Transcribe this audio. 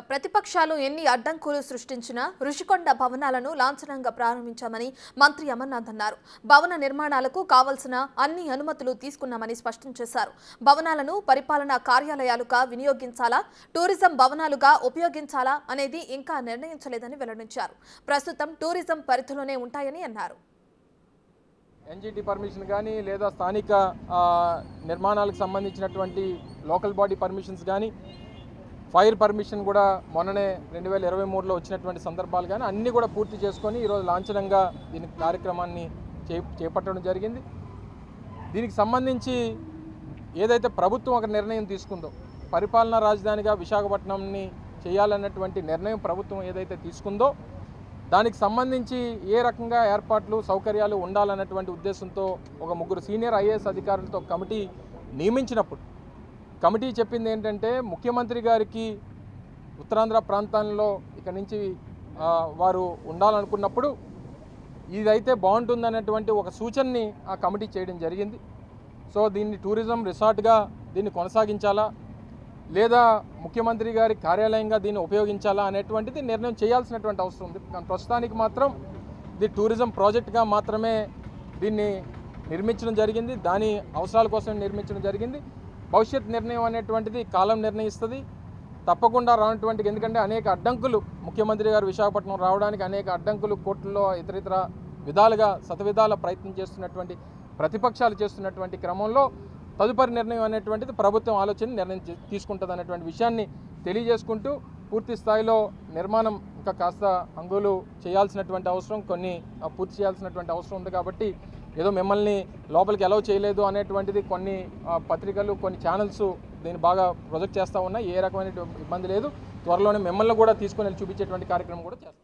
ప్రతిపక్షాలు ఎన్ని అడ్డంకులు సృష్టించినా రుషికొండ భవనాలను లాంఛనంగా ప్రారంభించామని మంత్రి అమర్నాథ్ అన్నారు. భవన నిర్మాణాలకు కావాల్సిన అన్ని అనుమతులు తీసుకున్నామని స్పష్టం చేశారు. భవనాలను పరిపాలనా కార్యాలయాలుగా వినియోగించాలా, టూరిజం భవనాలుగా ఉపయోగించాలా అనేది ఇంకా నిర్ణయించలేదని వెల్లడించారు. ప్రస్తుతం టూరిజం పరిధిలోనే ఉంటాయని అన్నారు. ఎన్జీటీ పర్మిషన్ కానీ లేదా స్థానిక నిర్మాణాలకు సంబంధించినటువంటి లోకల్ బాడీ పర్మిషన్స్ కానీ ఫైర్ పర్మిషన్ కూడా మొన్ననే 2023లో వచ్చినటువంటి సందర్భాలు కానీ అన్నీ కూడా పూర్తి చేసుకొని ఈరోజు లాంఛనంగా దీని కార్యక్రమాన్ని చేపట్టడం జరిగింది. దీనికి సంబంధించి ఏదైతే ప్రభుత్వం ఒక నిర్ణయం తీసుకుందో పరిపాలనా రాజధానిగా విశాఖపట్నంని చేయాలన్నటువంటి నిర్ణయం ప్రభుత్వం ఏదైతే తీసుకుందో దానికి సంబంధించి ఏ రకంగా ఏర్పాట్లు సౌకర్యాలు ఉండాలన్నటువంటి ఉద్దేశంతో ఒక 3 సీనియర్ ఐఏఎస్ అధికారులతో కమిటీ నియమించినప్పుడు కమిటీ చెప్పింది ఏంటంటే ముఖ్యమంత్రి గారికి ఉత్తరాంధ్ర ప్రాంతాల్లో ఇక నుంచి వారు ఉండాలనుకున్నప్పుడు ఇదైతే బాగుంటుందనేటువంటి ఒక సూచనని ఆ కమిటీ చేయడం జరిగింది. సో దీన్ని టూరిజం రిసార్ట్గా దీన్ని కొనసాగించాలా లేదా ముఖ్యమంత్రి గారి కార్యాలయంగా దీన్ని ఉపయోగించాలా అనేటువంటిది నిర్ణయం చేయాల్సినటువంటి అవసరం ఉంది. కానీ ప్రస్తుతానికి మాత్రం ఇది టూరిజం ప్రాజెక్ట్గా మాత్రమే దీన్ని నిర్మించడం జరిగింది. దాని అవసరాల కోసం నిర్మించడం జరిగింది. భవిష్యత్ నిర్ణయం అనేటువంటిది కాలం నిర్ణయిస్తుంది. తప్పకుండా రానటువంటి ఎందుకంటే అనేక అడ్డంకులు ముఖ్యమంత్రి గారు విశాఖపట్నం రావడానికి అనేక అడ్డంకులు కోర్టుల్లో ఇతరితర విధాలుగా శతవిధాల ప్రయత్నం చేస్తున్నటువంటి ప్రతిపక్షాలు చేస్తున్నటువంటి క్రమంలో తదుపరి నిర్ణయం అనేటువంటిది ప్రభుత్వం ఆలోచన నిర్ణయం తీసుకుంటుంది అనేటువంటి విషయాన్ని తెలియజేసుకుంటూ పూర్తి స్థాయిలో నిర్మాణం ఇంకా కాస్త అంగులు చేయాల్సినటువంటి అవసరం పూర్తి చేయాల్సినటువంటి అవసరం ఉంది. కాబట్టి ఏదో మిమ్మల్ని లోపలికి అలౌ చేయలేదు అనేటువంటిది కొన్ని పత్రికలు కొన్ని ఛానల్స్ దీన్ని బాగా ప్రొజెక్ట్ చేస్తూ ఉన్నాయి. ఏ రకమైన ఇబ్బంది లేదు. త్వరలోనే మిమ్మల్ని కూడా తీసుకొని వెళ్ళి చూపించేటువంటి కార్యక్రమం కూడా చేస్తాం.